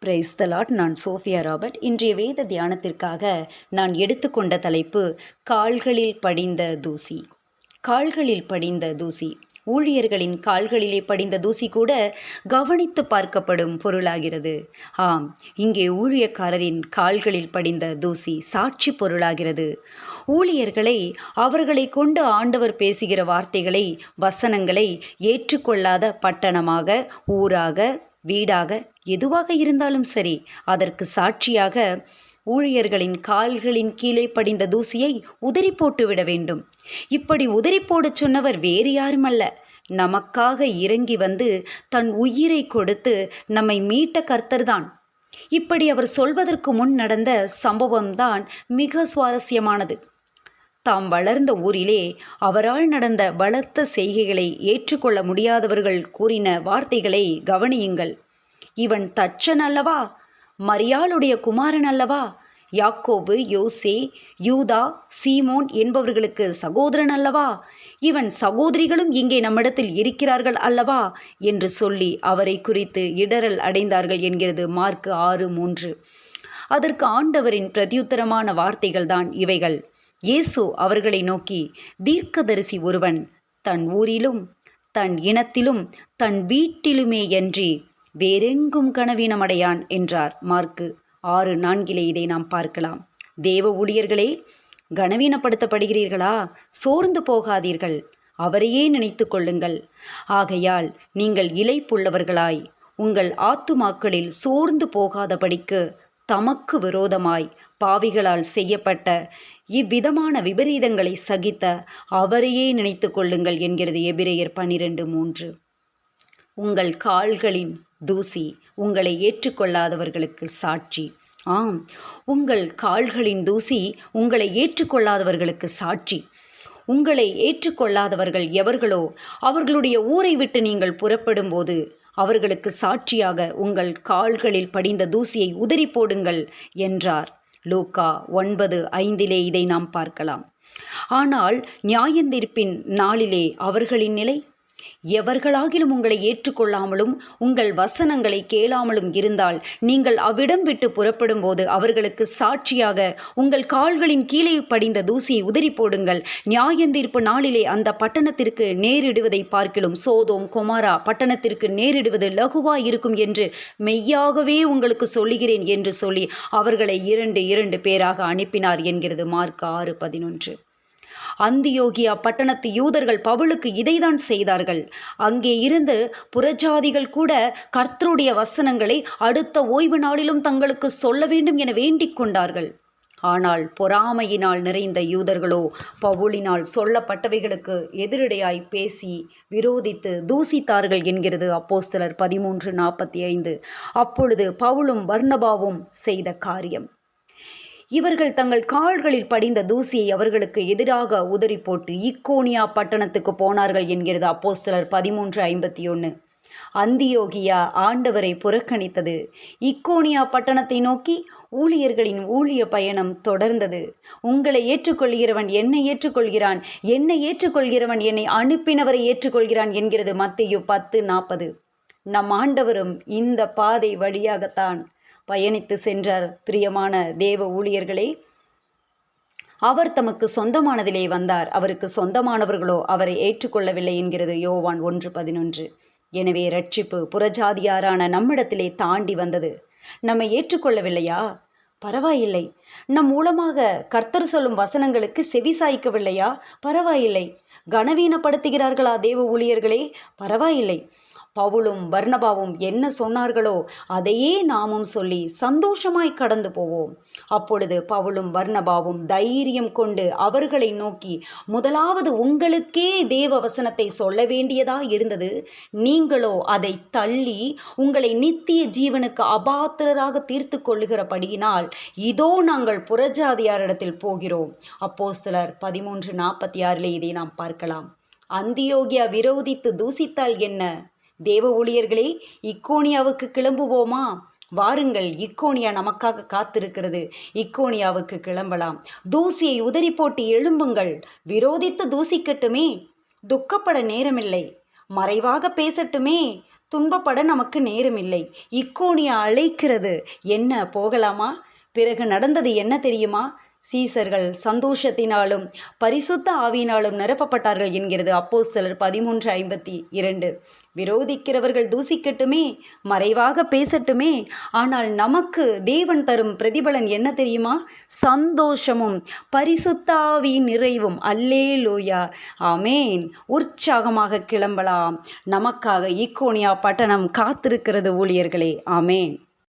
Praise the Lord. நான் Sofia Robert. இன்றைய வேத தியானத்திற்காக நான் எடுத்துக்கொண்ட தலைப்பு கால்களில் படிந்த தூசி. கால்களில் படிந்த தூசி. ஊழியர்களின் கால்களிலே படிந்த தூசி கூட கவனித்து பார்க்கப்படும் பொருளாகிறது. ஆம், இங்கே ஊழியக்காரரின் கால்களில் படிந்த தூசி சாட்சி பொருளாகிறது. ஊழியர்களை, அவர்களை கொண்டு ஆண்டவர் பேசுகிற வார்த்தைகளை, வசனங்களை ஏற்றுக்கொள்ளாத பட்டணமாக, ஊராக, வீடாக, எதுவாக இருந்தாலும் சரி, அதற்கு சாட்சியாக ஊழியர்களின் கால்களின் கீழே படிந்த தூசியை உதறி போட்டு விட வேண்டும். இப்படி உதறி போடச் சொன்னவர் வேறு யாருமல்ல, நமக்காக இறங்கி வந்து தன் உயிரை கொடுத்து நம்மை மீட்ட கர்த்தர்தான். இப்படி அவர் சொல்வதற்கு முன் நடந்த சம்பவம்தான் மிக சுவாரஸ்யமானது. தாம் வளர்ந்த ஊரிலே அவரால் நடந்த பலத்த செய்கைகளை ஏற்றுக்கொள்ள முடியாதவர்கள் கூறின வார்த்தைகளை கவனியுங்கள். இவன் தச்சன் அல்லவா? மரியாளுடைய குமாரன் அல்லவா? யாக்கோபு, யோசே, யூதா, சீமோன் என்பவர்களுக்கு சகோதரன் அல்லவா? இவன் சகோதரிகளும் இங்கே நம்மிடத்தில் இருக்கிறார்கள் அல்லவா என்று சொல்லி அவரை குறித்து இடறல் அடைந்தார்கள் என்கிறது மார்க் 6:3. அதற்கு ஆண்டவரின் பிரதியுத்தரமான வார்த்தைகள்தான் இவைகள். இயேசு அவர்களை நோக்கி, தீர்க்கதரிசி ஒருவன் தன் ஊரிலும் தன் இனத்திலும் தன் வீட்டிலுமேயன்றி வேறெங்கும் கனவீனமடையான் என்றார். மார்க் 6:4 இதை நாம் பார்க்கலாம். தேவ ஊழியர்களே, கனவீனப்படுத்தப்படுகிறீர்களா? சோர்ந்து போகாதீர்கள், அவரையே நினைத்து கொள்ளுங்கள். ஆகையால் நீங்கள் இளைப்புள்ளவர்களாய் உங்கள் ஆத்துமாக்களில் சோர்ந்து போகாதபடிக்கு தமக்கு விரோதமாய் பாவிகளால் செய்யப்பட்ட இவ்விதமான விபரீதங்களை சகித்த அவரையே நினைத்து கொள்ளுங்கள் என்கிறது எபிரெயர் 12:3. உங்கள் கால்களின் தூசி உங்களை ஏற்றுக்கொள்ளாதவர்களுக்கு சாட்சி. ஆம், உங்கள் கால்களின் தூசி உங்களை ஏற்றுக்கொள்ளாதவர்களுக்கு சாட்சி. உங்களை ஏற்றுக்கொள்ளாதவர்கள் எவர்களோ அவர்களுடைய ஊரை விட்டு நீங்கள் புறப்படும் போது அவர்களுக்கு சாட்சியாக உங்கள் கால்களில் படிந்த தூசியை உதறி போடுங்கள் என்றார். லூக்கா 9:5 இதை நாம் பார்க்கலாம். ஆனால் நியாயந்தீர்ப்பின் நாளிலே அவர்களின் நிலை, எவர்களாகிலும் உங்களை ஏற்றுக்கொள்ளாமலும் உங்கள் வசனங்களை கேளாமலும் இருந்தால் நீங்கள் அவ்விடம் விட்டு புறப்படும் போது அவர்களுக்கு சாட்சியாக உங்கள் கால்களின் கீழே படிந்த தூசியை உதறி போடுங்கள். நியாயந்தீர்ப்பு நாளிலே அந்த பட்டணத்திற்கு நேரிடுவதை பார்க்கிலும் சோதோம் கொமாரா பட்டணத்திற்கு நேரிடுவது லகுவாய் இருக்கும் என்று மெய்யாகவே உங்களுக்கு சொல்லுகிறேன் என்று சொல்லி அவர்களை 2 பேராக அனுப்பினார் என்கிறது மார்க் 6:11. அந்தியோகியா பட்டணத்து யூதர்கள் பவுலுக்கு இதைதான் செய்தார்கள். அங்கே இருந்து புறஜாதிகள் கூட கர்த்தருடைய வசனங்களை அடுத்த ஓய்வு நாளிலும் தங்களுக்கு சொல்ல வேண்டும் என வேண்டிக் கொண்டார்கள். ஆனால் பொறாமையினால் நிறைந்த யூதர்களோ பவுலினால் சொல்லப்பட்டவைகளுக்கு எதிரடையாய் பேசி விரோதித்து தூசித்தார்கள் என்கிறது அப்போஸ்தலர் 13:45. அப்பொழுது பவுலும் பர்னபாவும் செய்த காரியம், இவர்கள் தங்கள் கால்களில் படிந்த தூசியை அவர்களுக்கு எதிராக உதறி போட்டு இக்கோனியா பட்டணத்துக்கு போனார்கள் என்கிறது அப்போஸ்தலர் 13:51. அந்தியோகியா ஆண்டவரை புறக்கணித்தது. இக்கோனியா பட்டணத்தை நோக்கி ஊழியர்களின் ஊழிய பயணம் தொடர்ந்தது. உங்களை ஏற்றுக்கொள்கிறவன் என்னை ஏற்றுக்கொள்கிறான், என்னை ஏற்றுக்கொள்கிறவன் என்னை அனுப்பினவரை ஏற்றுக்கொள்கிறான் என்கிறது மத்தேயு 10:40. நம் ஆண்டவரும் இந்த பாதை வழியாகத்தான் பயணித்து சென்றார். பிரியமான தேவ ஊழியர்களே, அவர் தமக்கு சொந்தமானதிலே வந்தார், அவருக்கு சொந்தமானவர்களோ அவரை ஏற்றுக்கொள்ளவில்லை என்கிறது யோவான் 1:11. எனவே ரட்சிப்பு புறஜாதியாரான நம்மிடத்திலே தாண்டி வந்தது. நம்மை ஏற்றுக்கொள்ளவில்லையா? பரவாயில்லை. நம் மூலமாக கர்த்தர் சொல்லும் வசனங்களுக்கு செவி சாய்க்கவில்லையா? பரவாயில்லை. கனவீனப்படுத்துகிறார்களா தேவ ஊழியர்களே? பரவாயில்லை. பவுலும் பர்னபாவும் என்ன சொன்னார்களோ அதையே நாமும் சொல்லி சந்தோஷமாய் கடந்து போவோம். அப்பொழுது பவுலும் பர்னபாவும் தைரியம் கொண்டு அவர்களை நோக்கி, முதலாவது உங்களுக்கே தேவ வசனத்தை சொல்ல வேண்டியதா இருந்தது, நீங்களோ அதை தள்ளி உங்களை நித்திய ஜீவனுக்கு அபாத்திரராக தீர்த்து கொள்ளுகிறபடியினால் இதோ நாங்கள் புறஜாதியாரிடத்தில் போகிறோம். அப்போஸ்தலர் 13:46 இதை நாம் பார்க்கலாம். அந்தியோகியா விரோதித்து தூசித்தால் என்ன? தேவ ஊழியர்களே, இக்கோனியாவுக்கு கிளம்புவோமா? வாருங்கள், இக்கோனியா நமக்காக காத்திருக்கிறது. இக்கோனியாவுக்கு கிளம்பலாம். தூசியை உதறி போட்டு எழும்புங்கள். விரோதித்து தூசிக்கட்டுமே, துக்கப்பட நேரமில்லை. மறைவாக பேசட்டுமே, துன்பப்பட நமக்கு நேரமில்லை. இக்கோனியா அழைக்கிறது. என்ன, போகலாமா? பிறகு நடந்தது என்ன தெரியுமா? சீசர்கள் சந்தோஷத்தினாலும் பரிசுத்த ஆவியினாலும் நிரப்பப்பட்டார்கள் என்கிறது அப்போஸ்தலர் 13:52. விரோதிக்கிறவர்கள் தூசிக்கட்டுமே, மறைவாக பேசட்டுமே, ஆனால் நமக்கு தேவன் தரும் பிரதிபலன் என்ன தெரியுமா? சந்தோஷமும் பரிசுத்த ஆவியின் நிறைவும். அல்லேலூயா, ஆமேன். உற்சாகமாக கிளம்பலாம். நமக்காக இக்கோனியா பட்டணம் காத்திருக்கிறது ஊழியர்களே. ஆமேன்.